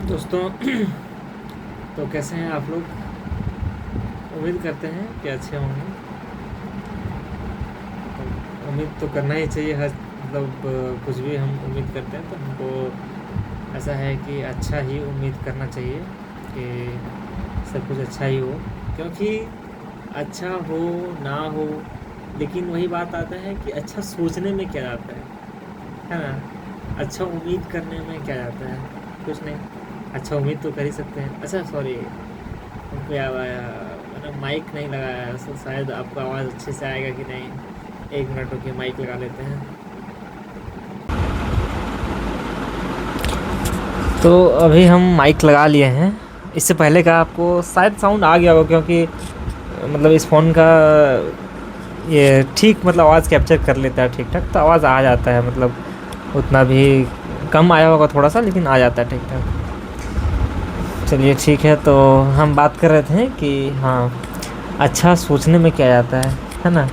दोस्तों तो कैसे हैं आप लोग। उम्मीद करते हैं कि अच्छे होंगे। तो उम्मीद तो करना ही चाहिए हर कुछ भी हम उम्मीद करते हैं तो हमको ऐसा है कि अच्छा ही उम्मीद करना चाहिए कि सब कुछ अच्छा ही हो, क्योंकि अच्छा हो ना हो, लेकिन वही बात आता है कि अच्छा सोचने में क्या जाता है ना। अच्छा उम्मीद करने में क्या जाता है, कुछ नहीं। अच्छा उम्मीद तो कर ही सकते हैं। अच्छा सॉरी, हमको याद आया, मैंने माइक नहीं लगाया है, तो शायद आपको आवाज़ अच्छे से आएगा कि नहीं। 1 मिनट रुकिए, माइक लगा लेते हैं। तो अभी हम माइक लगा लिए हैं। इससे पहले का आपको शायद साउंड आ गया होगा, क्योंकि इस फ़ोन का ये ठीक आवाज़ कैप्चर कर लेता है ठीक ठाक, तो आवाज़ आ जाता है। उतना भी कम आया होगा थोड़ा सा, लेकिन आ जाता है ठीक ठाक। चलिए ठीक है, तो हम बात कर रहे थे कि हाँ, अच्छा सोचने में क्या जाता है ना।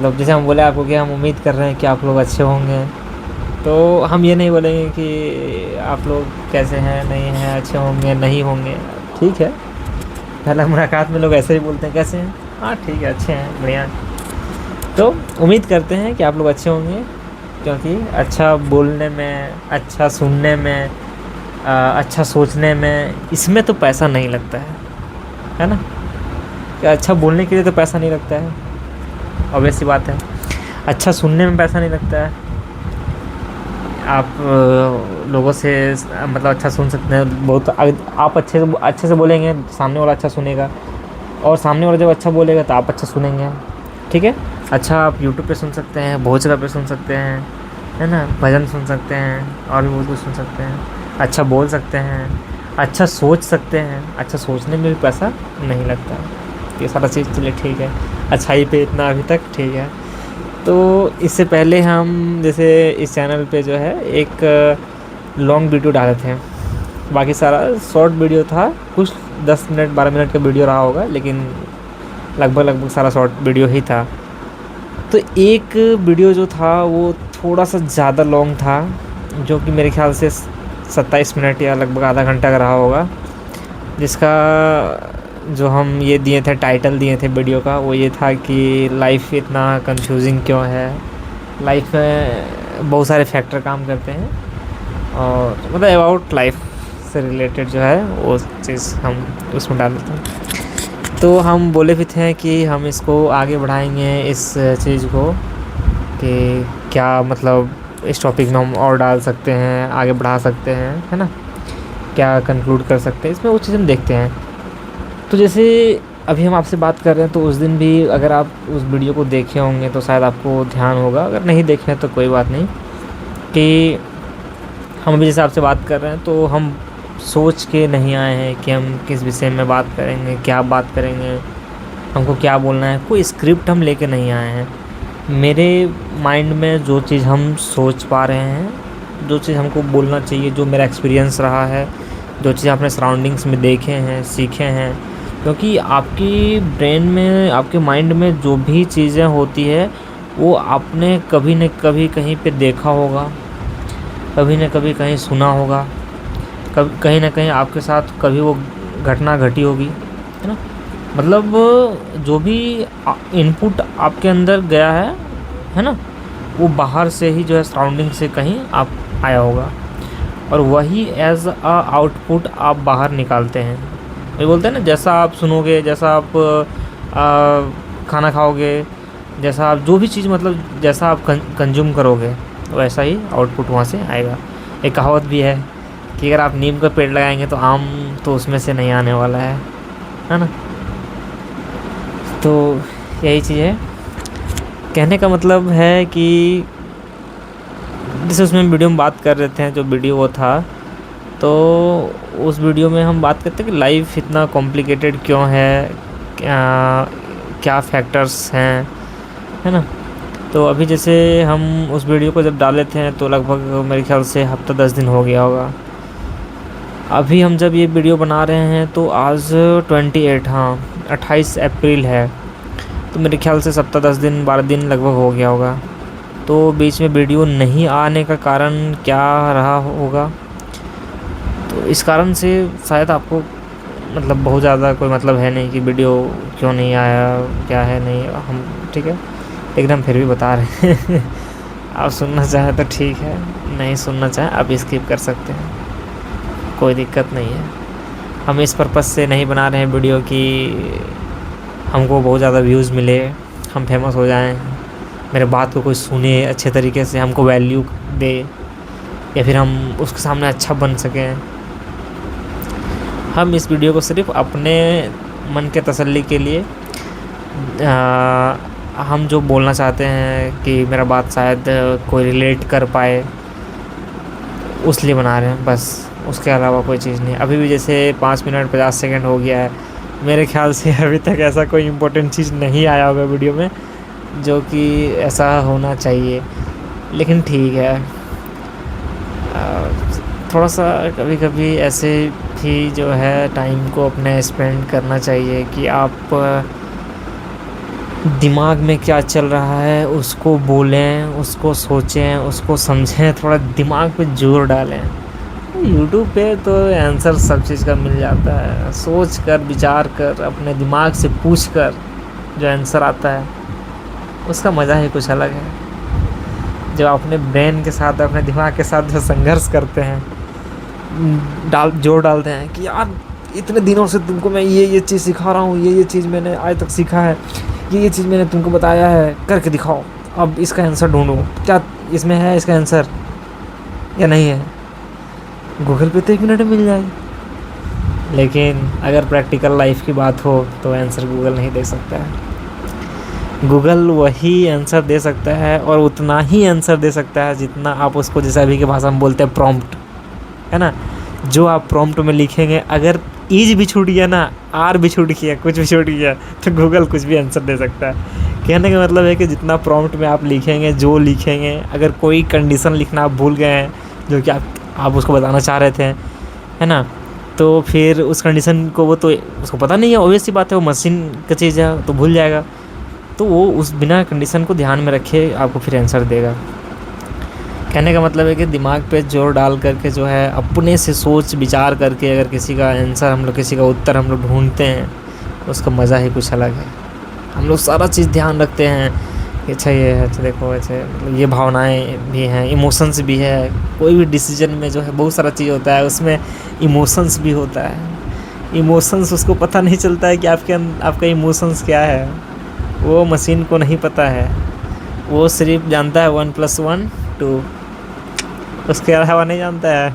जैसे हम बोले आपको कि हम उम्मीद कर रहे हैं कि आप लोग अच्छे होंगे, तो हम ये नहीं बोलेंगे कि आप लोग कैसे हैं, नहीं हैं, अच्छे होंगे नहीं होंगे। ठीक है, पहला मुलाकात में लोग ऐसे ही बोलते हैं, कैसे हैं, हाँ ठीक है, अच्छे हैं, बढ़िया। तो उम्मीद करते हैं कि आप लोग अच्छे होंगे, क्योंकि अच्छा बोलने में, अच्छा सुनने में, अच्छा सोचने में, इसमें तो पैसा नहीं लगता है ना। कि अच्छा बोलने के लिए तो पैसा नहीं लगता है, ऑब्वियस सी बात है। अच्छा सुनने में पैसा नहीं लगता है। आप लोगों से अच्छा सुन सकते हैं बहुत। आप अच्छे से बोलेंगे, सामने वाला अच्छा सुनेगा, और सामने वाला जब अच्छा बोलेगा तो आप अच्छा सुनेंगे। ठीक है। अच्छा आप यूट्यूब पे सुन सकते हैं, बहुत जगह पे सुन सकते हैं, है ना, भजन सुन सकते हैं, और भी बहुत कुछ सुन सकते हैं। अच्छा बोल सकते हैं, अच्छा सोच सकते हैं, अच्छा सोचने में भी पैसा नहीं लगता। ये सारा चीज़ चलिए ठीक है, अच्छाई पे इतना अभी तक ठीक है। तो इससे पहले हम जैसे इस चैनल पे जो है एक लॉन्ग वीडियो डाले थे, बाकी सारा शॉर्ट वीडियो था। कुछ 10 मिनट 12 मिनट का वीडियो रहा होगा, लेकिन लगभग लगभग सारा शॉर्ट वीडियो ही था। तो एक वीडियो जो था वो थोड़ा सा ज़्यादा लॉन्ग था, जो कि मेरे ख्याल से 27 मिनट या लगभग आधा घंटा का रहा होगा, जिसका जो हम ये दिए थे, टाइटल दिए थे वीडियो का, वो ये था कि लाइफ इतना कंफ्यूजिंग क्यों है। लाइफ में बहुत सारे फैक्टर काम करते हैं, और अबाउट लाइफ से रिलेटेड जो है वो चीज़ हम उसमें डाल देते हैं। तो हम बोले भी थे कि हम इसको आगे बढ़ाएंगे, इस चीज़ को, कि क्या इस टॉपिक में हम और डाल सकते हैं, आगे बढ़ा सकते हैं, है ना, क्या कंक्लूड कर सकते हैं इसमें, वो चीज़ हम देखते हैं। तो जैसे अभी हम आपसे बात कर रहे हैं, तो उस दिन भी अगर आप उस वीडियो को देखे होंगे तो शायद आपको ध्यान होगा, अगर नहीं देखे हैं तो कोई बात नहीं, कि हम अभी जैसे आपसे बात कर रहे हैं तो हम सोच के नहीं आए हैं कि हम किस विषय में बात करेंगे, क्या बात करेंगे, हमको क्या बोलना है। कोई स्क्रिप्ट हम लेके नहीं आए हैं। मेरे माइंड में जो चीज़ हम सोच पा रहे हैं, जो चीज़ हमको बोलना चाहिए, जो मेरा एक्सपीरियंस रहा है, जो चीज़ आपने सराउंडिंग्स में देखे हैं, सीखे हैं, क्योंकि आपकी ब्रेन में, आपके माइंड में जो भी चीज़ें होती है, वो आपने कभी न कभी कहीं पे देखा होगा, कभी न कभी कहीं सुना होगा, कभी कहीं ना कहीं आपके साथ कभी वो घटना घटी होगी, है ना। जो भी इनपुट आपके अंदर गया है ना, वो बाहर से ही जो है, सराउंडिंग से कहीं आप आया होगा, और वही एज अ आउटपुट आप बाहर निकालते हैं। ये बोलते हैं ना, जैसा आप सुनोगे, जैसा आप खाना खाओगे, जैसा आप जो भी चीज़ जैसा आप कंज्यूम करोगे, वैसा ही आउटपुट वहाँ से आएगा। एक कहावत भी है कि अगर आप नीम का पेड़ लगाएंगे तो आम तो उसमें से नहीं आने वाला है ना। तो यही चीज़ है, कहने का मतलब है कि जैसे उसमें वीडियो में बात कर रहे थे, जो वीडियो वो था, तो उस वीडियो में हम बात करते हैं कि लाइफ इतना कॉम्प्लिकेटेड क्यों है, क्या क्या फैक्टर्स हैं, है ना। तो अभी जैसे हम उस वीडियो को जब डाले थे तो लगभग मेरे ख्याल से हफ्ता 10 दिन हो गया होगा। अभी हम जब ये वीडियो बना रहे हैं तो आज 28, हाँ 28 अप्रैल है, तो मेरे ख्याल से सप्ताह 10 दिन 12 दिन लगभग हो गया होगा। तो बीच में वीडियो नहीं आने का कारण क्या रहा होगा, तो इस कारण से शायद आपको मतलब बहुत ज़्यादा कोई मतलब है नहीं कि वीडियो क्यों नहीं आया, क्या है नहीं हम, ठीक है, लेकिन हम फिर भी बता रहे हैं। आप सुनना चाहें तो ठीक है, नहीं सुनना चाहें आप स्किप कर सकते हैं, कोई दिक्कत नहीं है। हम इस पर्पज़ से नहीं बना रहे हैं वीडियो कि हमको बहुत ज़्यादा व्यूज़ मिले, हम फेमस हो जाएं, मेरे बात को कोई सुने अच्छे तरीके से, हमको वैल्यू दे, या फिर हम उसके सामने अच्छा बन सकें। हम इस वीडियो को सिर्फ अपने मन के तसल्ली के लिए हम जो बोलना चाहते हैं कि मेरा बात शायद कोई रिलेट कर पाए, उस लिए बना रहे हैं बस, उसके अलावा कोई चीज़ नहीं। अभी भी जैसे 5 मिनट 50 सेकंड हो गया है, मेरे ख्याल से अभी तक ऐसा कोई इम्पोर्टेंट चीज़ नहीं आया होगा वीडियो में जो कि ऐसा होना चाहिए, लेकिन ठीक है। थोड़ा सा कभी कभी ऐसे भी जो है टाइम को अपने स्पेंड करना चाहिए कि आप दिमाग में क्या चल रहा है उसको बोलें, उसको सोचें, उसको समझें, थोड़ा दिमाग पे जोर डालें। यूट्यूब पे तो आंसर सब चीज़ का मिल जाता है, सोच कर विचार कर अपने दिमाग से पूछ कर जो आंसर आता है उसका मज़ा ही कुछ अलग है। जब अपने ब्रेन के साथ, अपने दिमाग के साथ जो संघर्ष करते हैं, जोर डालते हैं कि यार इतने दिनों से तुमको मैं ये चीज़ सिखा रहा हूँ, ये चीज़ मैंने आज तक सीखा है, ये चीज़ मैंने तुमको बताया है, करके दिखाओ, अब इसका आंसर ढूंढो, क्या इसमें है इसका आंसर या नहीं है। गूगल पे तो 1 मिनट में मिल जाएगी, लेकिन अगर प्रैक्टिकल लाइफ की बात हो तो आंसर गूगल नहीं दे सकता है। गूगल वही आंसर दे सकता है और उतना ही आंसर दे सकता है जितना आप उसको, जैसे अभी की भाषा में बोलते हैं प्रॉम्प्ट, है ना। जो आप प्रॉम्प्ट में लिखेंगे, अगर ईज भी छूट गया ना, आर भी छूट गया, कुछ भी छूट गया, तो गूगल कुछ भी आंसर दे सकता है। कहने का मतलब है कि जितना प्रॉम्प्ट में आप लिखेंगे, जो लिखेंगे, अगर कोई कंडीशन लिखना आप भूल गए हैं जो कि आप उसको बताना चाह रहे थे, है ना, तो फिर उस कंडीशन को वो तो उसको पता नहीं है, ऑब्वियस सी बात है, वो मशीन का चीज़ है तो भूल जाएगा। तो वो उस बिना कंडीशन को ध्यान में रखे आपको फिर आंसर देगा। कहने का मतलब है कि दिमाग पे जोर डाल करके जो है अपने से सोच विचार करके अगर किसी का आंसर हम लोग, किसी का उत्तर हम लोग ढूंढते हैं, उसका मज़ा ही कुछ अलग है। हम लोग सारा चीज़ ध्यान रखते हैं कि अच्छा ये है, अच्छा देखो, ऐसे मतलब ये भावनाएं भी हैं, इमोशंस भी है। कोई भी डिसीजन में जो है बहुत सारा चीज़ होता है, उसमें इमोशंस भी होता है। इमोशंस उसको पता नहीं चलता है कि आपका इमोशंस क्या है, वो मशीन को नहीं पता है, वो सिर्फ जानता है 1 + 1 2, उसके अलावा नहीं जानता है।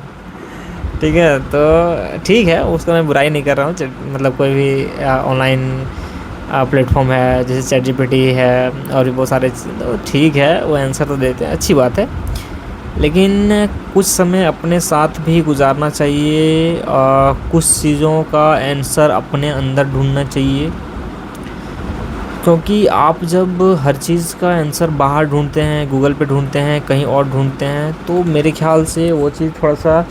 ठीक है, तो ठीक है, उसका मैं बुराई नहीं कर रहा हूँ। मतलब कोई भी ऑनलाइन प्लेटफॉर्म है जैसे ChatGPT है और भी बहुत सारे, तो ठीक है, वो आंसर तो देते हैं, अच्छी बात है, लेकिन कुछ समय अपने साथ भी गुजारना चाहिए, कुछ चीज़ों का आंसर अपने अंदर ढूंढना चाहिए। क्योंकि आप जब हर चीज़ का आंसर बाहर ढूंढते हैं, गूगल पे ढूंढते हैं, कहीं और ढूंढते हैं, तो मेरे ख्याल से वो चीज़ थोड़ा सा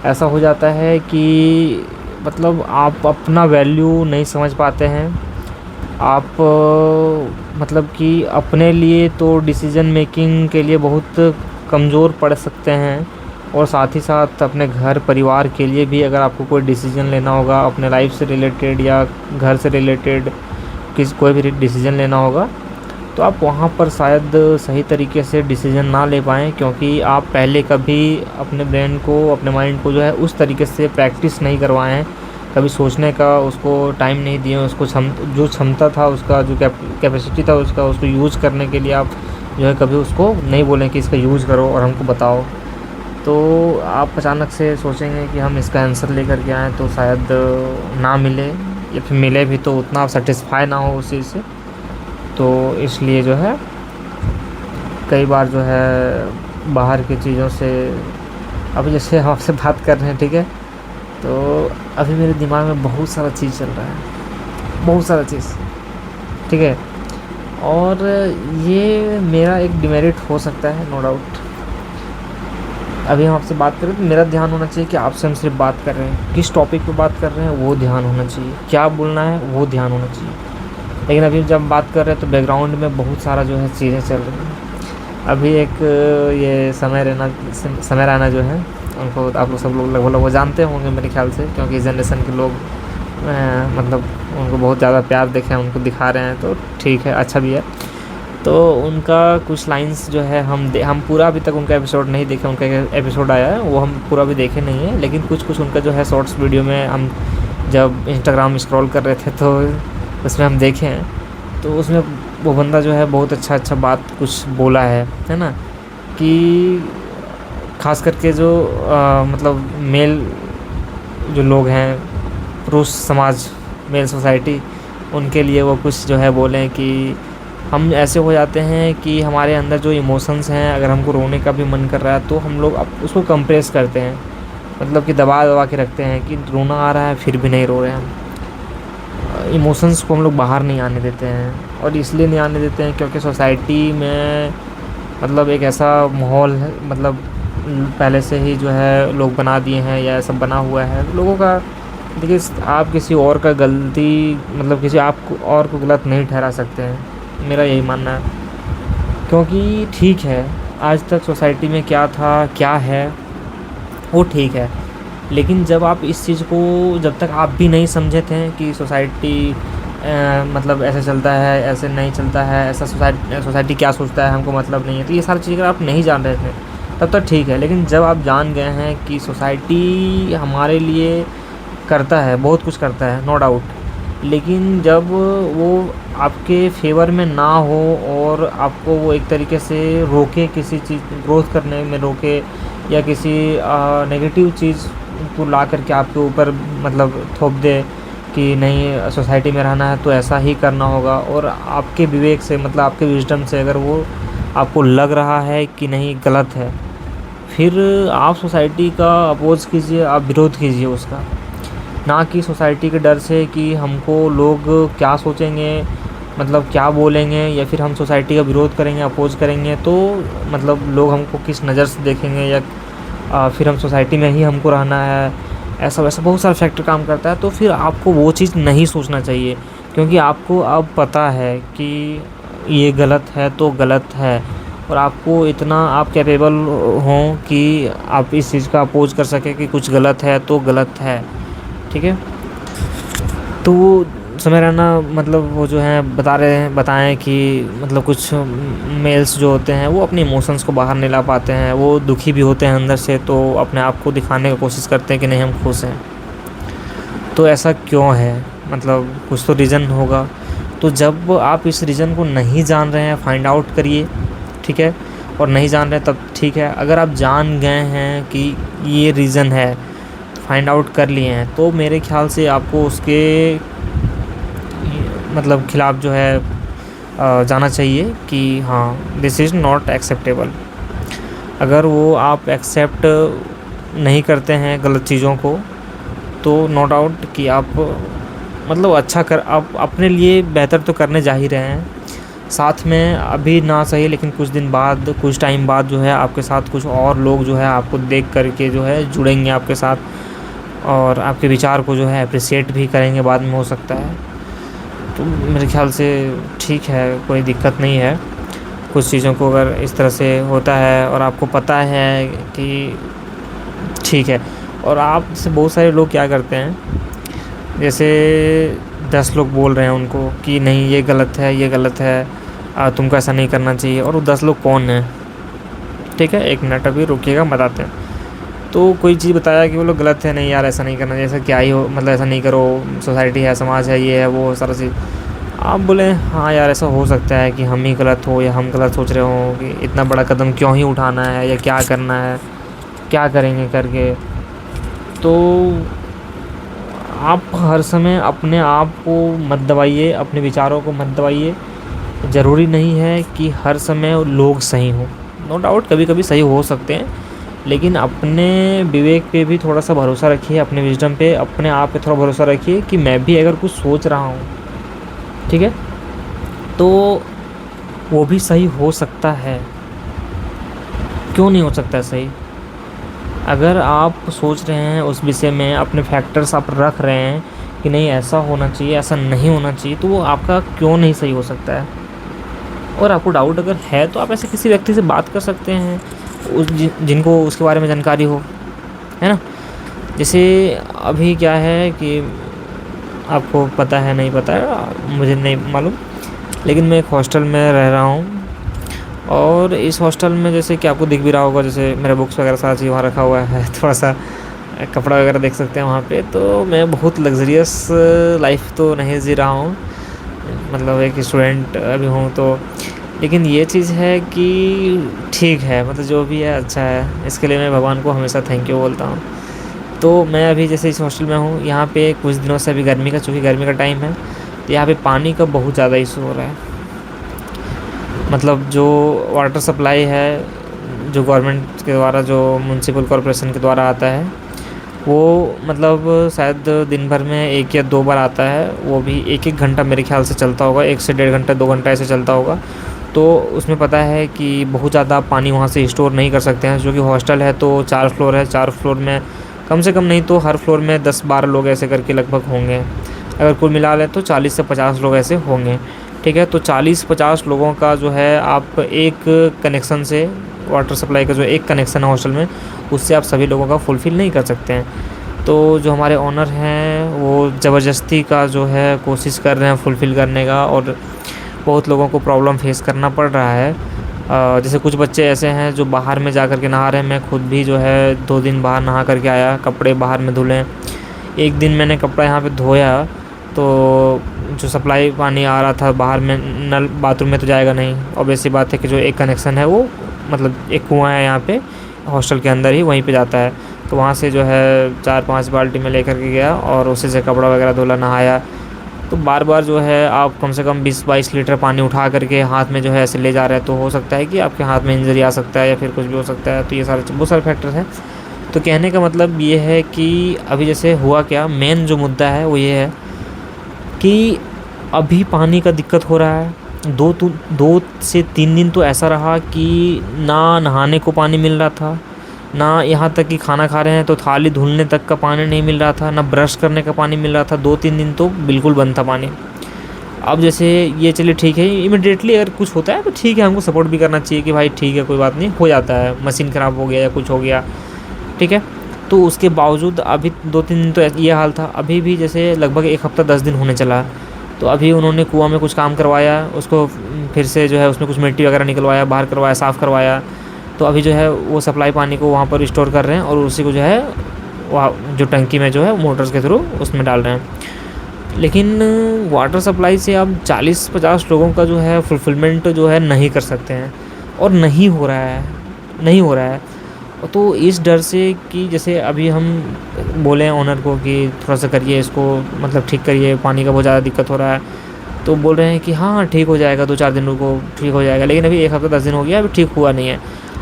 ऐसा हो जाता है कि मतलब आप अपना वैल्यू नहीं समझ पाते हैं। आप मतलब कि अपने लिए तो डिसीज़न मेकिंग के लिए बहुत कमज़ोर पड़ सकते हैं, और साथ ही साथ अपने घर परिवार के लिए भी अगर आपको कोई डिसीज़न लेना होगा अपने लाइफ से रिलेटेड या घर से रिलेटेड कोई भी डिसीज़न लेना होगा, तो आप वहाँ पर शायद सही तरीके से डिसीज़न ना ले पाएँ, क्योंकि आप पहले कभी अपने ब्रेन को, अपने माइंड को जो है उस तरीके से प्रैक्टिस नहीं करवाएं हैं, कभी सोचने का उसको टाइम नहीं दिए, उसको जो क्षमता था उसका, जो कैपेसिटी था उसको यूज़ करने के लिए आप जो है कभी उसको नहीं बोलें कि इसका यूज़ करो और हमको बताओ। तो आप अचानक से सोचेंगे कि हम इसका आंसर लेकर के आएँ तो शायद ना मिले, या फिर मिले भी तो उतना आप सेटिस्फाई ना हो उस चीज़ से। तो इसलिए जो है कई बार जो है बाहर की चीज़ों से, अभी जैसे हम आपसे बात कर रहे हैं, ठीक है, तो अभी मेरे दिमाग में बहुत सारा चीज़ चल रहा है, बहुत सारा चीज़, ठीक है, और ये मेरा एक डिमेरिट हो सकता है, नो डाउट। अभी हम आपसे बात करें तो मेरा ध्यान होना चाहिए कि आपसे हम सिर्फ बात कर रहे हैं, किस टॉपिक पे बात कर रहे हैं वो ध्यान होना चाहिए, क्या बोलना है वो ध्यान होना चाहिए। लेकिन अभी जब बात कर रहे हैं तो बैकग्राउंड में बहुत सारा जो है चीज़ें चल रही हैं। अभी एक ये समय रैना जो है, उनको आप लोग सब लोग लगभग वो जानते होंगे मेरे ख्याल से, क्योंकि इस जनरेशन के लोग मतलब उनको बहुत ज़्यादा प्यार देखे हैं, उनको दिखा रहे हैं, तो ठीक है, अच्छा भी है। तो उनका कुछ लाइंस जो है हम पूरा अभी तक उनका एपिसोड नहीं देखे, उनका एक एपिसोड आया है वो हम पूरा भी देखे नहीं है, लेकिन कुछ उनका जो है शॉर्ट्स वीडियो में हम जब इंस्टाग्राम स्क्रॉल कर रहे थे तो उसमें हम देखे हैं। तो उसमें वो बंदा जो है बहुत अच्छा बात कुछ बोला है ना, कि ख़ास करके जो मतलब मेल जो लोग हैं, पुरुष समाज, मेल सोसाइटी, उनके लिए वो कुछ जो है बोलें कि हम ऐसे हो जाते हैं कि हमारे अंदर जो इमोशंस हैं, अगर हमको रोने का भी मन कर रहा है तो हम लोग अब उसको कंप्रेस करते हैं, मतलब कि दबा के रखते हैं कि रोना आ रहा है फिर भी नहीं रो रहे हैं हम। इमोशंस को हम लोग बाहर नहीं आने देते हैं, और इसलिए नहीं आने देते हैं क्योंकि सोसाइटी में मतलब एक ऐसा माहौल है, मतलब पहले से ही जो है लोग बना दिए हैं या सब बना हुआ है लोगों का। देखिए, आप किसी और का गलती मतलब किसी आप और को गलत नहीं ठहरा सकते हैं, मेरा यही मानना है। क्योंकि ठीक है, आज तक सोसाइटी में क्या था क्या है वो ठीक है, लेकिन जब आप इस चीज़ को जब तक आप भी नहीं समझे थे कि सोसाइटी मतलब ऐसे चलता है, ऐसे नहीं चलता है, ऐसा सोसाइटी क्या सोचता है हमको मतलब नहीं है, तो ये सारी चीज़ें अगर आप नहीं जान रहे थे तब तक ठीक है। लेकिन जब आप जान गए हैं कि सोसाइटी हमारे लिए करता है, बहुत कुछ करता है, नो डाउट, लेकिन जब वो आपके फेवर में ना हो और आपको वो एक तरीके से रोके, किसी चीज़ ग्रोथ करने में रोके, या किसी नेगेटिव चीज़ को ला करके आपके ऊपर मतलब थोप दे कि नहीं सोसाइटी में रहना है तो ऐसा ही करना होगा, और आपके विवेक से मतलब आपके विजडम से अगर वो आपको लग रहा है कि नहीं गलत है, फिर आप सोसाइटी का अपोज कीजिए, आप विरोध कीजिए उसका, ना कि सोसाइटी के डर से कि हमको लोग क्या सोचेंगे, मतलब क्या बोलेंगे, या फिर हम सोसाइटी का विरोध करेंगे, अपोज करेंगे तो मतलब लोग हमको किस नज़र से देखेंगे, या फिर हम सोसाइटी में ही हमको रहना है, ऐसा वैसा बहुत सारा फैक्टर काम करता है। तो फिर आपको वो चीज़ नहीं सोचना चाहिए, क्योंकि आपको अब पता है कि ये गलत है तो गलत है, और आपको इतना आप कैपेबल हों कि आप इस चीज़ का अपोज कर सकें कि कुछ गलत है तो गलत है, ठीक है। तो समय रहना मतलब वो जो है बताएं कि मतलब कुछ मेल्स जो होते हैं वो अपने इमोशंस को बाहर नहीं ला पाते हैं, वो दुखी भी होते हैं अंदर से, तो अपने आप को दिखाने की कोशिश करते हैं कि नहीं हम खुश हैं। तो ऐसा क्यों है, मतलब कुछ तो रीज़न होगा। तो जब आप इस रीज़न को नहीं जान रहे हैं, फाइंड आउट करिए, ठीक है। और नहीं जान रहे तब ठीक है, अगर आप जान गए हैं कि ये रीज़न है, फाइंड आउट कर लिए हैं, तो मेरे ख्याल से आपको उसके मतलब खिलाफ़ जो है जाना चाहिए कि हाँ दिस इज़ नॉट एक्सेप्टेबल। अगर वो आप एक्सेप्ट नहीं करते हैं गलत चीज़ों को, तो नो डाउट कि आप मतलब आप अपने लिए बेहतर तो करने जा ही रहे हैं, साथ में अभी ना सही लेकिन कुछ दिन बाद, कुछ टाइम बाद जो है आपके साथ कुछ और लोग जो है आपको देख करके जो है जुड़ेंगे आपके साथ, और आपके विचार को जो है अप्रिशिएट भी करेंगे बाद में, हो सकता है। तो मेरे ख्याल से ठीक है, कोई दिक्कत नहीं है। कुछ चीज़ों को अगर इस तरह से होता है और आपको पता है कि ठीक है, और आप से बहुत सारे लोग क्या करते हैं, जैसे 10 लोग बोल रहे हैं उनको कि नहीं ये गलत है, ये गलत है, तुमको ऐसा नहीं करना चाहिए, और वो 10 लोग कौन हैं, ठीक है, एक मिनट अभी रुकिएगा, बताते हैं। तो कोई चीज़ बताया कि वो लोग गलत है, नहीं यार ऐसा नहीं करना, जैसा क्या ही हो, मतलब ऐसा नहीं करो, सोसाइटी है, समाज है, ये है वो सारा चीज़। आप बोले हाँ यार ऐसा हो सकता है कि हम ही गलत हो या हम गलत सोच रहे हो, कि इतना बड़ा कदम क्यों ही उठाना है, या क्या करना है, क्या करेंगे करके। तो आप हर समय अपने आप को मत दबाइए, अपने विचारों को मत दबाइए। ज़रूरी नहीं है कि हर समय लोग सही हों, नो डाउट कभी कभी सही हो सकते हैं, लेकिन अपने विवेक पे भी थोड़ा सा भरोसा रखिए, अपने विजडम पे, अपने आप पे थोड़ा भरोसा रखिए कि मैं भी अगर कुछ सोच रहा हूँ, ठीक है, तो वो भी सही हो सकता है। क्यों नहीं हो सकता है सही? अगर आप सोच रहे हैं उस विषय में, अपने फैक्टर्स आप रख रहे हैं कि नहीं ऐसा होना चाहिए, ऐसा नहीं होना चाहिए, तो वो आपका क्यों नहीं सही हो सकता है? और आपको डाउट अगर है तो आप ऐसे किसी व्यक्ति से बात कर सकते हैं जिनको उसके बारे में जानकारी हो, है ना। जैसे अभी क्या है कि आपको पता है नहीं पता है मुझे नहीं मालूम, लेकिन मैं एक हॉस्टल में रह रहा हूँ। और इस हॉस्टल में जैसे कि आपको दिख भी रहा होगा, जैसे मेरे बुक्स वगैरह सारा चीज़ वहाँ रखा हुआ है थोड़ा सा कपड़ा वगैरह देख सकते हैं वहाँ पे। तो मैं बहुत लग्जरियस लाइफ तो नहीं जी रहा हूँ, मतलब एक स्टूडेंट अभी हूँ तो। लेकिन ये चीज़ है कि ठीक है, मतलब जो भी है अच्छा है, इसके लिए मैं भगवान को हमेशा थैंक यू बोलता हूँ। तो मैं अभी जैसे इस हॉस्टल में हूँ, यहाँ पे कुछ दिनों से अभी गर्मी का, चूँकि गर्मी का टाइम है, तो यहाँ पे पानी का बहुत ज़्यादा इशू हो रहा है। मतलब जो वाटर सप्लाई है, जो गवर्नमेंट के द्वारा, जो म्यूनसिपल कॉरपोरेशन के द्वारा आता है, वो मतलब शायद दिन भर में 1 या 2 बार आता है। वो भी 1-1 घंटा मेरे ख्याल से चलता होगा, 1 से 1.5 घंटा 2 घंटा ऐसे चलता होगा। तो उसमें पता है कि बहुत ज़्यादा पानी वहाँ से स्टोर नहीं कर सकते हैं, जो कि हॉस्टल है तो 4 फ्लोर है, 4 फ्लोर में कम से कम नहीं तो हर फ्लोर में 10-12 लोग ऐसे करके लगभग होंगे। अगर कुल मिला लें तो 40 से 50 लोग ऐसे होंगे। ठीक है, तो 40-50 लोगों का जो है आप एक कनेक्शन से, वाटर सप्लाई का जो एक कनेक्शन है हॉस्टल में, उससे आप सभी लोगों का फुलफ़िल नहीं कर सकते हैं। तो जो हमारे ओनर हैं वो ज़बरदस्ती का जो है कोशिश कर रहे हैं फुलफ़िल करने का, और बहुत लोगों को प्रॉब्लम फेस करना पड़ रहा है। जैसे कुछ बच्चे ऐसे हैं जो बाहर में जा कर के नहा रहे हैं। मैं खुद भी जो है 2 दिन बाहर नहा करके आया, कपड़े बाहर में धुले। एक दिन मैंने कपड़ा यहाँ पे धोया तो जो सप्लाई पानी आ रहा था बाहर में, नल बाथरूम में तो जाएगा नहीं, ऑब्वियस सी बात है कि जो एक कनेक्शन है वो, मतलब एक कुआँ है यहाँ पे हॉस्टल के अंदर ही, वहीं पे जाता है। तो वहाँ से जो है 4-5 बाल्टी में लेकर के गया और उसी से कपड़ा वगैरह धुला, नहाया। तो बार बार जो है आप कम से कम 20-22 लीटर पानी उठा करके हाथ में जो है ऐसे ले जा रहे हैं, तो हो सकता है कि आपके हाथ में इंजरी आ सकता है या फिर कुछ भी हो सकता है। तो ये सारे बहुत सारे फैक्टर हैं। तो कहने का मतलब ये है कि अभी जैसे हुआ क्या, मेन जो मुद्दा है वो ये है कि अभी पानी का दिक्कत हो रहा है। 2 से 3 दिन तो ऐसा रहा कि ना नहाने को पानी मिल रहा था, ना यहाँ तक कि खाना खा रहे हैं तो थाली धुलने तक का पानी नहीं मिल रहा था, ना ब्रश करने का पानी मिल रहा था। 2-3 दिन तो बिल्कुल बंद था पानी। अब जैसे ये चलिए ठीक है, इमिडिएटली अगर कुछ होता है तो ठीक है, हमको सपोर्ट भी करना चाहिए कि भाई ठीक है, कोई बात नहीं, हो जाता है, मशीन ख़राब हो गया या कुछ हो गया, ठीक है। तो उसके बावजूद अभी 2-3 दिन तो ये हाल था। अभी भी जैसे लगभग 1 हफ़्ता 10 दिन होने चला, तो अभी उन्होंने कुआँ में कुछ काम करवाया, उसको फिर से जो है उसमें कुछ मिट्टी वगैरह निकलवाया, बाहर करवाया, साफ़ करवाया। तो अभी जो है वो सप्लाई पानी को वहाँ पर स्टोर कर रहे हैं और उसी को जो है वहाँ जो टंकी में जो है मोटर्स के थ्रू उसमें डाल रहे हैं। लेकिन वाटर सप्लाई से अब 40-50 लोगों का जो है फुलफ़िलमेंट जो है नहीं कर सकते हैं, और नहीं हो रहा है, नहीं हो रहा है। तो इस डर से कि जैसे अभी हम बोले हैं ओनर को कि थोड़ा सा करिए इसको, मतलब ठीक करिए, पानी का बहुत ज़्यादा दिक्कत हो रहा है। तो बोल रहे हैं कि हाँ ठीक हो जाएगा, 2-4 दिन रुको ठीक हो जाएगा। लेकिन अभी 1 हफ़्ता 10 दिन हो गया, अभी ठीक हुआ नहीं है।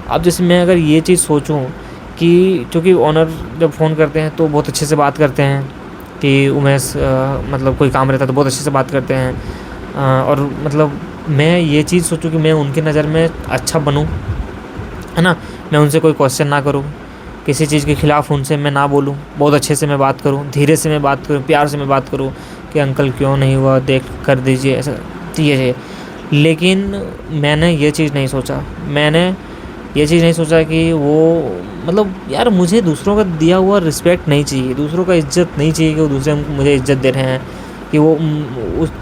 अब जैसे मैं अगर ये चीज़ सोचूं कि चूँकि ओनर जब फ़ोन करते हैं तो बहुत अच्छे से बात करते हैं कि उमेश, मतलब कोई काम रहता है तो बहुत अच्छे से बात करते हैं। और मतलब मैं ये चीज़ सोचूं कि मैं उनकी नज़र में अच्छा बनूं, है ना। मैं उनसे कोई क्वेश्चन ना करूं, किसी चीज़ के ख़िलाफ़ उनसे मैं ना बोलूं, बहुत अच्छे से मैं बात करूं, धीरे से मैं बात करूं, प्यार से मैं बात करूं कि अंकल क्यों नहीं हुआ, देख कर दीजिए, ऐसा ये। लेकिन मैंने ये चीज़ नहीं सोचा, मैंने ये चीज़ नहीं सोचा कि वो, मतलब यार मुझे दूसरों का दिया हुआ रिस्पेक्ट नहीं चाहिए, दूसरों का इज़्ज़त नहीं चाहिए कि वो दूसरे मुझे इज़्ज़त दे रहे हैं, कि वो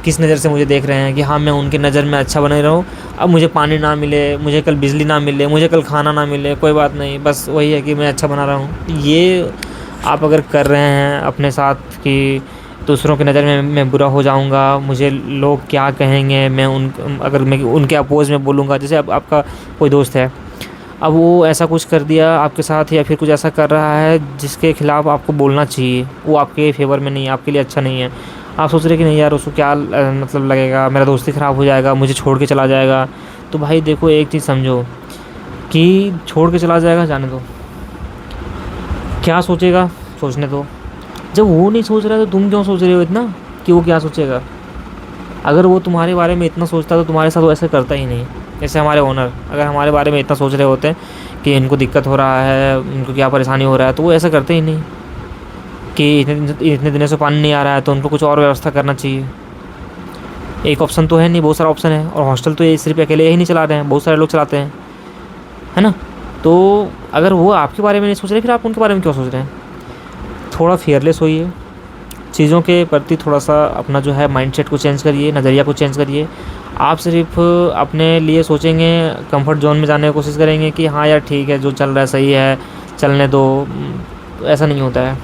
किस नज़र से मुझे देख रहे हैं कि हाँ मैं उनकी नज़र में अच्छा बने रहूँ। अब मुझे पानी ना मिले, मुझे कल बिजली ना मिले, मुझे कल खाना ना मिले, कोई बात नहीं, बस वही है कि मैं अच्छा बना रहा हूँ। ये आप अगर कर रहे हैं अपने साथ कि दूसरों की नज़र में मैं बुरा हो जाऊंगा, मुझे लोग क्या कहेंगे, मैं अगर मैं उनके अपोज़ में बोलूँगा, जैसे अब आपका कोई दोस्त है, अब वो ऐसा कुछ कर दिया आपके साथ या फिर कुछ ऐसा कर रहा है जिसके ख़िलाफ़ आपको बोलना चाहिए, वो आपके फेवर में नहीं है, आपके लिए अच्छा नहीं है। आप सोच रहे कि नहीं यार उसको क्या मतलब लगेगा, मेरा दोस्ती ख़राब हो जाएगा, मुझे छोड़ के चला जाएगा। तो भाई देखो एक चीज़ समझो कि छोड़ के चला जाएगा, जाने दो, क्या सोचेगा सोचने दो। जब वो नहीं सोच रहा है तो तुम क्यों सोच रहे हो इतना कि वो क्या सोचेगा। अगर वो तुम्हारे बारे में इतना सोचता तो तुम्हारे साथ वो ऐसा करता ही नहीं। जैसे हमारे ओनर अगर हमारे बारे में इतना सोच रहे होते हैं कि इनको दिक्कत हो रहा है, इनको क्या परेशानी हो रहा है, तो वो ऐसा करते ही नहीं कि इतने दिनों से पानी नहीं आ रहा है तो उनको कुछ और व्यवस्था करना चाहिए। एक ऑप्शन तो है नहीं, बहुत सारा ऑप्शन है, और हॉस्टल तो ये सिर्फ अकेले ही नहीं चला रहे हैं, बहुत सारे लोग चलाते हैं, है ना। तो अगर वो आपके बारे में नहीं सोच रहे, फिर आप उनके बारे में क्यों सोच रहे हैं? थोड़ा फियरलेस होइए, चीज़ों के प्रति थोड़ा सा अपना जो है माइंडसेट को चेंज करिए, नज़रिया को चेंज करिए। आप सिर्फ अपने लिए सोचेंगे, कंफर्ट जोन में जाने की कोशिश करेंगे कि हाँ यार ठीक है, जो चल रहा है सही है, चलने दो। ऐसा नहीं होता है।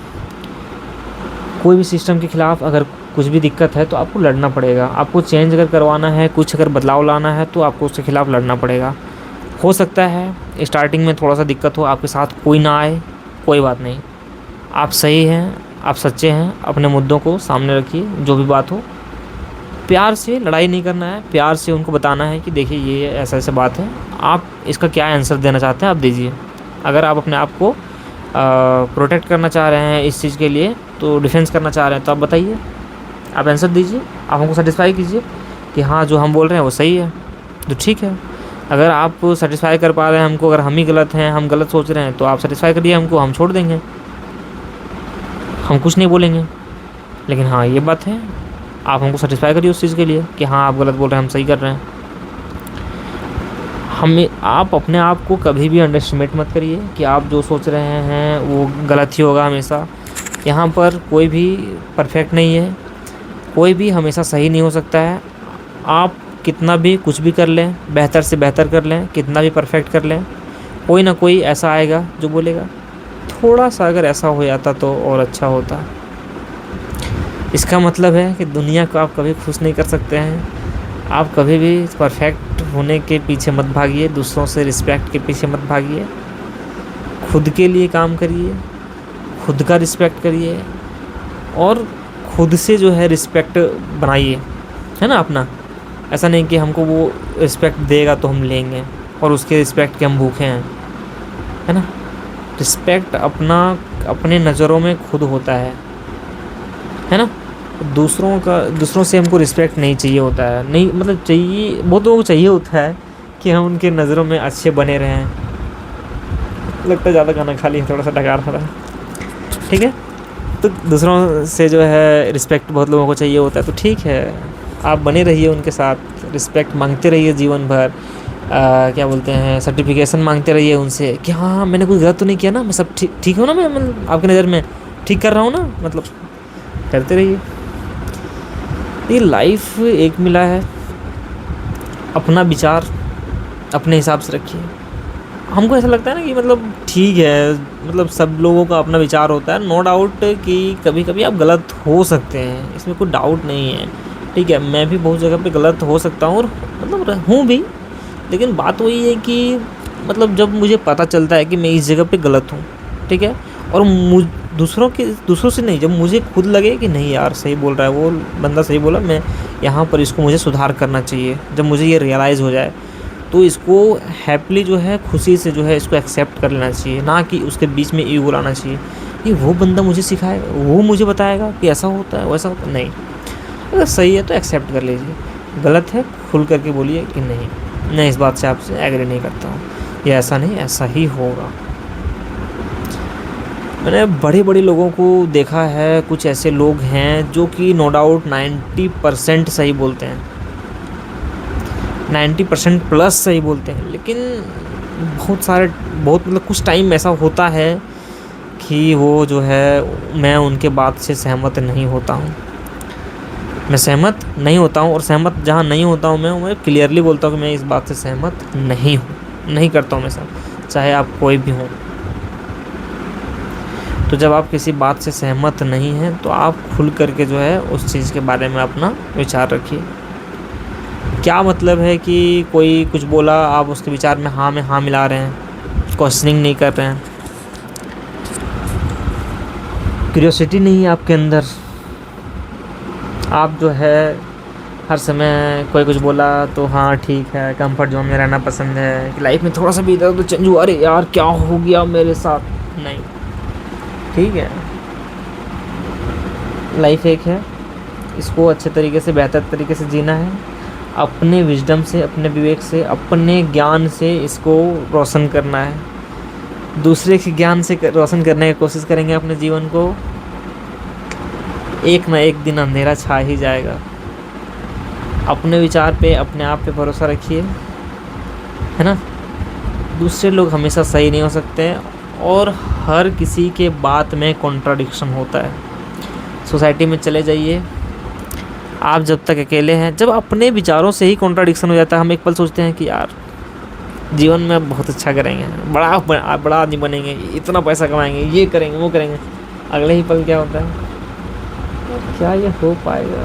कोई भी सिस्टम के ख़िलाफ़ अगर कुछ भी दिक्कत है तो आपको लड़ना पड़ेगा। आपको चेंज अगर करवाना है, कुछ अगर बदलाव लाना है, तो आपको उसके ख़िलाफ़ लड़ना पड़ेगा। हो सकता है स्टार्टिंग में थोड़ा सा दिक्कत हो, आपके साथ कोई ना आए, कोई बात नहीं। आप सही हैं, आप सच्चे हैं, अपने मुद्दों को सामने रखिए, जो भी बात हो। प्यार से लड़ाई नहीं करना है, प्यार से उनको बताना है कि देखिए ये ऐसा ऐसा बात है, आप इसका क्या आंसर देना चाहते हैं आप दीजिए। अगर आप अपने आप को प्रोटेक्ट करना चाह रहे हैं इस चीज़ के लिए, तो डिफेंस करना चाह रहे हैं, तो आप बताइए, आप आंसर दीजिए, आप हमको सेटिस्फाई कीजिए कि हाँ जो हम बोल रहे हैं वो सही है, तो ठीक है। अगर आप सेटिस्फाई कर पा रहे हैं हमको, अगर हम ही गलत हैं, हम गलत सोच रहे हैं, तो आप सेटिस्फाई करिए हमको, हम छोड़ देंगे, हम कुछ नहीं बोलेंगे। लेकिन हाँ ये बात है, आप हमको सेटिस्फाई करिए उस चीज़ के लिए कि हाँ आप गलत बोल रहे हैं, हम सही कर रहे हैं। हमें आप अपने आप को कभी भी अंडर एस्टिमेट मत करिए कि आप जो सोच रहे हैं वो गलत ही होगा हमेशा। यहाँ पर कोई भी परफेक्ट नहीं है, कोई भी हमेशा सही नहीं हो सकता है। आप कितना भी कुछ भी कर लें, बेहतर से बेहतर कर लें, कितना भी परफेक्ट कर लें, कोई ना कोई ऐसा आएगा जो बोलेगा थोड़ा सा अगर ऐसा हो जाता तो और अच्छा होता। इसका मतलब है कि दुनिया को आप कभी खुश नहीं कर सकते हैं। आप कभी भी परफेक्ट होने के पीछे मत भागिए, दूसरों से रिस्पेक्ट के पीछे मत भागिए। खुद के लिए काम करिए, खुद का रिस्पेक्ट करिए और खुद से जो है रिस्पेक्ट बनाइए, है ना अपना। ऐसा नहीं कि हमको वो रिस्पेक्ट देगा तो हम लेंगे और उसके रिस्पेक्ट के हम भूखे हैं, है ना। रिस्पेक्ट अपना अपने नज़रों में खुद होता है ना। दूसरों से हमको रिस्पेक्ट नहीं चाहिए होता है, नहीं मतलब चाहिए, बहुत लोगों को चाहिए होता है कि हम उनके नज़रों में अच्छे बने रहें। लगता है ज़्यादा खाना खा लिया, थोड़ा सा डकार खा रहा है, ठीक है। तो दूसरों से जो है रिस्पेक्ट बहुत लोगों को चाहिए होता है, तो ठीक है, आप बने रहिए उनके साथ, रिस्पेक्ट मांगते रहिए जीवन भर। क्या बोलते हैं, सर्टिफिकेशन मांगते रहिए उनसे कि हाँ मैंने कुछ गलत तो नहीं किया ना, मैं सब ठीक हूँ ना, मैं मतलब आपकी नज़र में ठीक कर रहा हूँ ना, मतलब करते रहिए। ये लाइफ एक मिला है, अपना विचार अपने हिसाब से रखिए। हमको ऐसा लगता है ना कि मतलब ठीक है, मतलब सब लोगों का अपना विचार होता है, नो डाउट कि कभी कभी आप गलत हो सकते हैं, इसमें कोई डाउट नहीं है, ठीक है। मैं भी बहुत जगह पे गलत हो सकता हूँ और मतलब हूँ भी, लेकिन बात वही है कि मतलब जब मुझे पता चलता है कि मैं इस जगह पे गलत हूँ, ठीक है, और दूसरों से नहीं, जब मुझे खुद लगे कि नहीं यार सही बोल रहा है वो बंदा, सही बोला, मैं यहाँ पर इसको मुझे सुधार करना चाहिए, जब मुझे ये रियलाइज़ हो जाए, तो इसको हैप्पीली जो है खुशी से जो है इसको एक्सेप्ट कर लेना चाहिए, ना कि उसके बीच में ईगो लाना चाहिए कि वो बंदा मुझे सिखाए, वो मुझे बताएगा कि ऐसा होता है वैसा होता है। नहीं, अगर सही है तो एक्सेप्ट कर लीजिए, गलत है खुल करके बोलिए कि नहीं, मैं इस बात से आपसे एग्री नहीं करता हूँ, ये ऐसा नहीं, ऐसा ही होगा। मैंने बड़े बड़े लोगों को देखा है, कुछ ऐसे लोग हैं जो कि नो डाउट 90% सही बोलते हैं, 90% प्लस सही बोलते हैं, लेकिन बहुत मतलब कुछ टाइम ऐसा होता है कि वो जो है मैं उनके बात से सहमत नहीं होता हूँ। मैं सहमत नहीं होता हूँ, और सहमत जहाँ नहीं होता हूँ मैं क्लियरली बोलता हूँ कि मैं इस बात से सहमत नहीं हूँ, नहीं करता हूँ मैं सब, चाहे आप कोई भी हो। तो जब आप किसी बात से सहमत नहीं हैं तो आप खुल करके जो है उस चीज़ के बारे में अपना विचार रखिए। क्या मतलब है कि कोई कुछ बोला, आप उसके विचार में हाँ मिला रहे हैं, क्वेश्चनिंग नहीं कर रहे हैं, क्यूरियोसिटी नहीं है आपके अंदर। आप जो है हर समय कोई कुछ बोला तो हाँ ठीक है, कंफर्ट जोन में रहना पसंद है, कि लाइफ में थोड़ा सा भी इधर उधर चेंज हुआ, अरे यार क्या हो गया मेरे साथ, नहीं, ठीक है। लाइफ एक है, इसको अच्छे तरीके से, बेहतर तरीके से जीना है, अपने विजडम से, अपने विवेक से, अपने ज्ञान से इसको रोशन करना है। दूसरे के ज्ञान से रोशन करने की कोशिश करेंगे अपने जीवन को, एक ना एक दिन अंधेरा छा ही जाएगा। अपने विचार पे, अपने आप पे भरोसा रखिए, है ना। दूसरे लोग हमेशा सही नहीं हो सकते हैं और हर किसी के बात में कॉन्ट्राडिक्शन होता है। सोसाइटी में चले जाइए, आप जब तक अकेले हैं, जब अपने विचारों से ही कॉन्ट्राडिक्शन हो जाता है, हम एक पल सोचते हैं कि यार जीवन में बहुत अच्छा करेंगे, बड़ा आदमी बनेंगे, इतना पैसा कमाएंगे, ये करेंगे वो करेंगे, अगले ही पल क्या होता है, क्या ये हो पाएगा,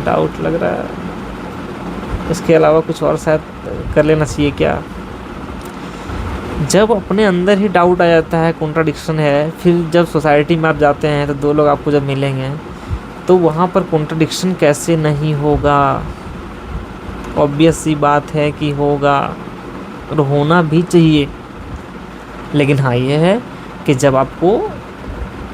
डाउट लग रहा है, इसके अलावा कुछ और शायद कर लेना चाहिए क्या। जब अपने अंदर ही डाउट आ जाता है, कॉन्ट्राडिक्शन है, फिर जब सोसाइटी में आप जाते हैं तो दो लोग आपको जब मिलेंगे तो वहाँ पर कॉन्ट्राडिक्शन कैसे नहीं होगा, ऑब्वियस सी बात है कि होगा और होना भी चाहिए। लेकिन हाँ ये है कि जब आपको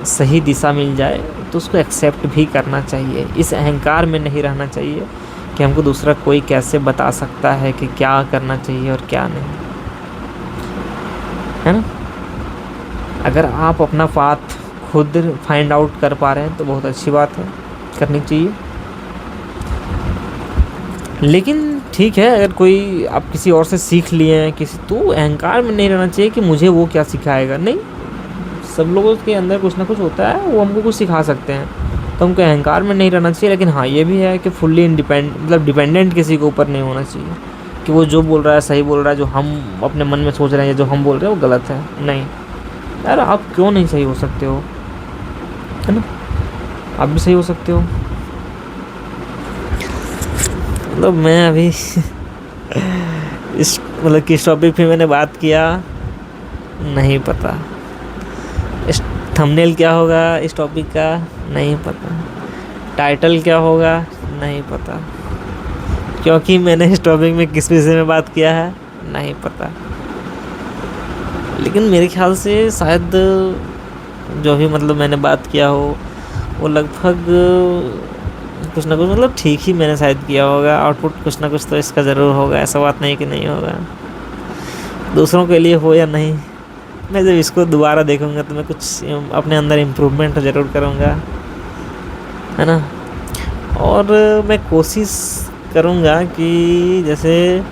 सही दिशा मिल जाए तो उसको एक्सेप्ट भी करना चाहिए। इस अहंकार में नहीं रहना चाहिए कि हमको दूसरा कोई कैसे बता सकता है कि क्या करना चाहिए और क्या नहीं, है ना। अगर आप अपना पाथ खुद फाइंड आउट कर पा रहे हैं तो बहुत अच्छी बात है, करनी चाहिए। लेकिन ठीक है, अगर कोई आप किसी और से सीख लिए हैं किसी, तो अहंकार में नहीं रहना चाहिए कि मुझे वो क्या सिखाएगा। नहीं, सब लोगों के अंदर कुछ ना कुछ होता है, वो हमको कुछ सिखा सकते हैं, तो हमको अहंकार में नहीं रहना चाहिए। लेकिन हाँ ये भी है कि फुल्ली मतलब डिपेंडेंट किसी के ऊपर नहीं होना चाहिए कि वो जो बोल रहा है सही बोल रहा है, जो हम अपने मन में सोच रहे हैं, जो हम बोल रहे हैं वो गलत है। नहीं यार, आप क्यों नहीं सही हो सकते हो, है ना, आप भी सही हो सकते हो। मतलब मैं अभी इस मतलब किस टॉपिक पे मैंने बात किया नहीं पता, इस थंबनेल क्या होगा इस टॉपिक का नहीं पता, टाइटल क्या होगा नहीं पता, क्योंकि मैंने इस टॉपिक में किस विषय में बात किया है नहीं पता। लेकिन मेरे ख्याल से शायद जो भी मतलब मैंने बात किया हो वो लगभग कुछ ना कुछ मतलब ठीक ही मैंने शायद किया होगा। आउटपुट कुछ ना कुछ तो इसका ज़रूर होगा, ऐसा बात नहीं कि नहीं होगा। दूसरों के लिए हो या नहीं, मैं जब इसको दोबारा देखूंगा तो मैं कुछ अपने अंदर इम्प्रूवमेंट ज़रूर करूंगा, है ना। और मैं कोशिश करूंगा कि जैसे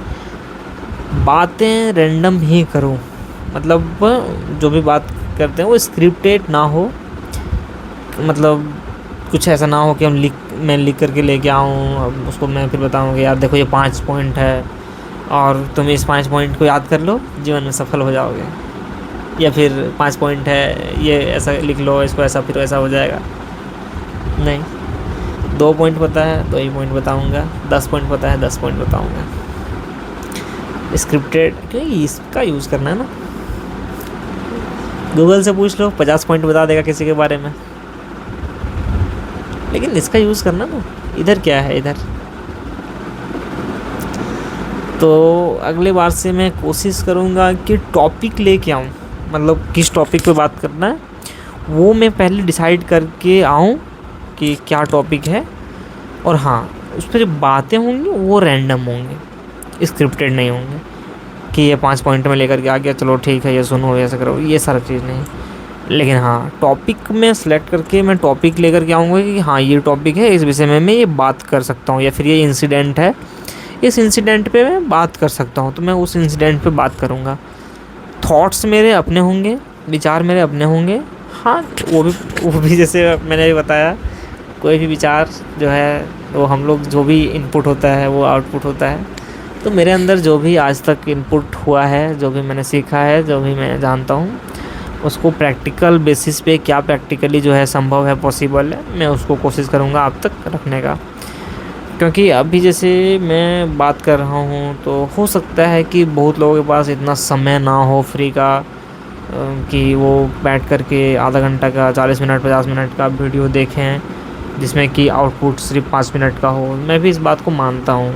बातें रैंडम ही करूं, मतलब जो भी बात करते हैं वो स्क्रिप्टेड ना हो। मतलब कुछ ऐसा ना हो कि मैं लिख करके लेके आऊँ, अब उसको मैं फिर बताऊँगा यार देखो ये 5 पॉइंट है और तुम इस 5 पॉइंट को याद कर लो, जीवन में सफल हो जाओगे। या फिर 5 पॉइंट है, ये ऐसा लिख लो, इसको ऐसा फिर ऐसा हो जाएगा। नहीं, 2 पॉइंट पता है 2 ही पॉइंट बताऊँगा, 10 पॉइंट पता है 10 पॉइंट बताऊँगा। स्क्रिप्टेड क्योंकि इसका यूज़ करना है ना। गूगल से पूछ लो, 50 पॉइंट बता देगा किसी के बारे में, लेकिन इसका यूज़ करना ना। इधर क्या है, इधर तो अगले बार से मैं कोशिश करूँगा कि टॉपिक लेके आऊँ, मतलब किस टॉपिक पे बात करना है वो मैं पहले डिसाइड करके आऊँ कि क्या टॉपिक है। और हाँ, उस पर जो बातें होंगी वो रैंडम होंगे, स्क्रिप्टेड नहीं होंगे कि ये 5 पॉइंट में लेकर के आ गया, चलो ठीक है ये सुनो ऐसा करो, ये सारा चीज़ नहीं। लेकिन हाँ, टॉपिक में सेलेक्ट करके मैं टॉपिक लेकर के आऊँगा कि हाँ ये टॉपिक है, इस विषय में मैं ये बात कर सकता हूँ, या फिर ये इंसिडेंट है, इस इंसिडेंट पे मैं बात कर सकता हूँ, तो मैं उस इंसिडेंट पे बात करूँगा। थॉट्स मेरे अपने होंगे, विचार मेरे अपने होंगे। हाँ, वो भी जैसे मैंने भी बताया, कोई भी विचार जो है वो हम लोग जो भी इनपुट होता है वो आउटपुट होता है। तो मेरे अंदर जो भी आज तक इनपुट हुआ है, जो भी मैंने सीखा है, जो भी मैं जानता हूँ, उसको प्रैक्टिकल बेसिस पे क्या प्रैक्टिकली जो है संभव है, पॉसिबल है, मैं उसको कोशिश करूँगा आप तक रखने का। क्योंकि अभी जैसे मैं बात कर रहा हूँ तो हो सकता है कि बहुत लोगों के पास इतना समय ना हो फ्री का कि वो बैठ कर के आधा घंटा का, 40 मिनट 50 मिनट का वीडियो देखें जिसमें कि आउटपुट सिर्फ 5 मिनट का हो। मैं भी इस बात को मानता हूँ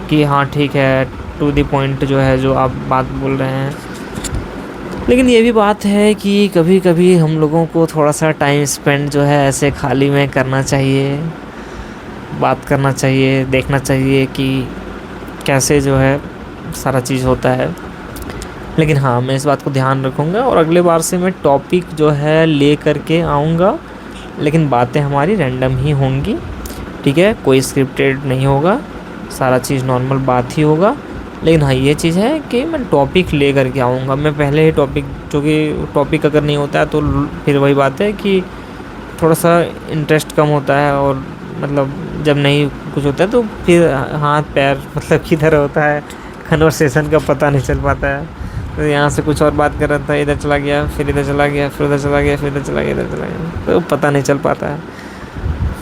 कि हाँ ठीक है, टू द पॉइंट जो है जो आप बात बोल रहे हैं। लेकिन ये भी बात है कि कभी कभी हम लोगों को थोड़ा सा टाइम स्पेंड जो है ऐसे खाली में करना चाहिए, बात करना चाहिए, देखना चाहिए कि कैसे जो है सारा चीज़ होता है। लेकिन हाँ, मैं इस बात को ध्यान रखूँगा और अगले बार से मैं टॉपिक जो है ले करके आऊँगा, लेकिन बातें हमारी रैंडम ही होंगी, ठीक है, कोई स्क्रिप्टेड नहीं होगा, सारा चीज़ नॉर्मल बात ही होगा। लेकिन हाँ ये चीज़ है कि मैं टॉपिक ले कर के आऊँगा। मैं पहले ही टॉपिक, क्योंकि टॉपिक अगर नहीं होता है तो फिर वही बात है कि थोड़ा सा इंटरेस्ट कम होता है, और मतलब जब नहीं कुछ होता है तो फिर हाथ पैर मतलब किधर होता है, कन्वर्सेशन का पता नहीं चल पाता है। तो यहाँ से कुछ और बात कर रहा था, इधर चला गया, फिर इधर चला गया, फिर उधर चला गया, फिर इधर चला गया, इधर चला गया, तो पता नहीं चल पाता है।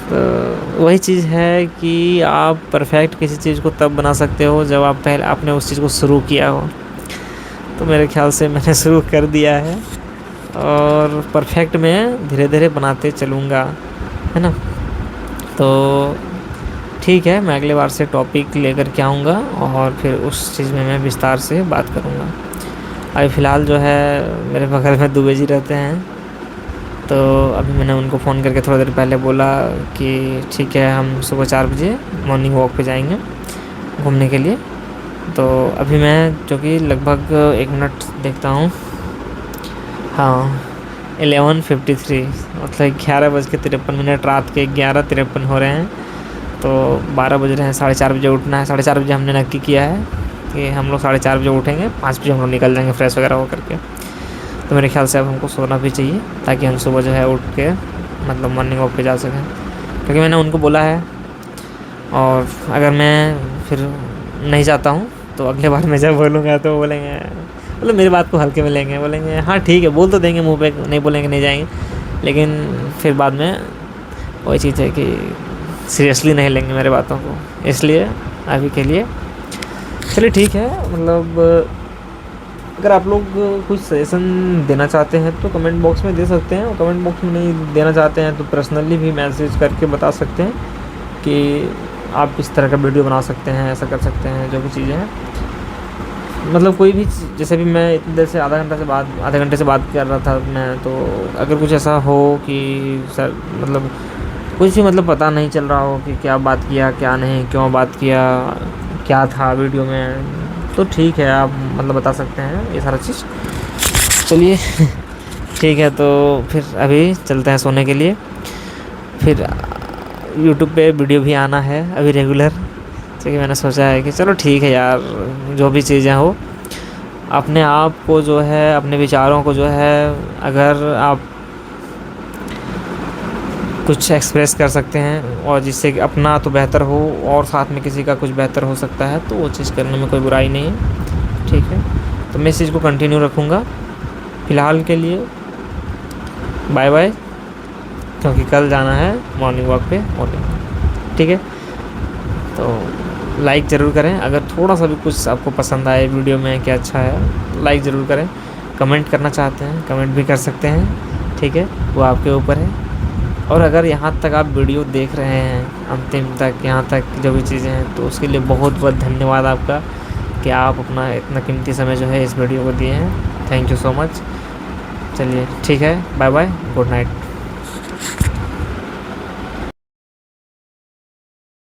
तो वही चीज़ है कि आप परफेक्ट किसी चीज़ को तब बना सकते हो जब आप पहले आपने उस चीज़ को शुरू किया हो। तो मेरे ख्याल से मैंने शुरू कर दिया है, और परफेक्ट मैं धीरे धीरे बनाते चलूँगा, है ना। तो ठीक है, मैं अगले बार से टॉपिक लेकर के आऊँगा और फिर उस चीज़ में मैं विस्तार से बात करूँगा। अभी फ़िलहाल जो है मेरे बगल में दुबे जी रहते हैं, तो अभी मैंने उनको फ़ोन करके थोड़ी देर पहले बोला कि ठीक है हम सुबह 4 बजे मॉर्निंग वॉक पे जाएंगे घूमने के लिए। तो अभी मैं जो कि लगभग 1 मिनट देखता हूँ, हाँ 11:53, मतलब 11:53, रात के 11:53 हो रहे हैं। तो 12 बज रहे हैं, 4:30 बजे उठना है। 4:30 बजे हमने नक्की किया है कि हम लोग 4:30 बजे उठेंगे, 5 बजे हम लोग निकल जाएंगे फ्रेश वगैरह हो करके। तो मेरे ख्याल से अब हमको सोना भी चाहिए ताकि हम सुबह जो है उठ के मतलब मॉर्निंग वॉक पे जा सकें, क्योंकि मैंने उनको बोला है। और अगर मैं फिर नहीं जाता हूँ तो अगले बार मैं जब बोलूँगा तो बोलेंगे, मतलब मेरी बात को हल्के में लेंगे, बोलेंगे हाँ ठीक है, बोल तो देंगे मुँह पे, नहीं बोलेंगे नहीं जाएंगे, लेकिन फिर बाद में वही चीज़ है कि सीरियसली नहीं लेंगे मेरे बातों को। इसलिए अभी के लिए चलिए ठीक है। मतलब अगर आप लोग कुछ सजेशन देना चाहते हैं तो कमेंट बॉक्स में दे सकते हैं, और कमेंट बॉक्स में नहीं देना चाहते हैं तो पर्सनली भी मैसेज करके बता सकते हैं कि आप किस तरह का वीडियो बना सकते हैं, ऐसा कर सकते हैं, जो भी चीज़ें हैं। मतलब कोई भी जैसे भी मैं इतनी देर से आधे घंटे से बात कर रहा था मैं, तो अगर कुछ ऐसा हो कि सर मतलब कुछ भी मतलब पता नहीं चल रहा हो कि क्या बात किया क्या नहीं, क्यों बात किया, क्या था वीडियो में, तो ठीक है आप मतलब बता सकते हैं ये सारा चीज़। चलिए ठीक है, तो फिर अभी चलते हैं सोने के लिए। फिर यूट्यूब पे वीडियो भी आना है अभी रेगुलर, क्योंकि मैंने सोचा है कि चलो ठीक है यार, जो भी चीज़ें हो अपने आप को जो है, अपने विचारों को जो है, अगर आप कुछ एक्सप्रेस कर सकते हैं और जिससे कि अपना तो बेहतर हो और साथ में किसी का कुछ बेहतर हो सकता है, तो वो चीज़ करने में कोई बुराई नहीं है, ठीक है। तो मैं इस चीज़ को कंटिन्यू रखूँगा। फ़िलहाल के लिए बाय बाय, क्योंकि कल जाना है मॉर्निंग वॉक पे मॉर्निंग, ठीक है। तो लाइक ज़रूर करें, अगर थोड़ा सा भी कुछ आपको पसंद आए वीडियो में क्या अच्छा है, लाइक ज़रूर करें। कमेंट करना चाहते हैं कमेंट भी कर सकते हैं, ठीक है, वो आपके ऊपर है। और अगर यहाँ तक आप वीडियो देख रहे हैं अंतिम तक, यहाँ तक जो भी चीज़ें हैं, तो उसके लिए बहुत बहुत धन्यवाद आपका कि आप अपना इतना कीमती समय जो है इस वीडियो को दिए हैं। Thank you so much. चलिए ठीक है, बाय बाय, गुड नाइट।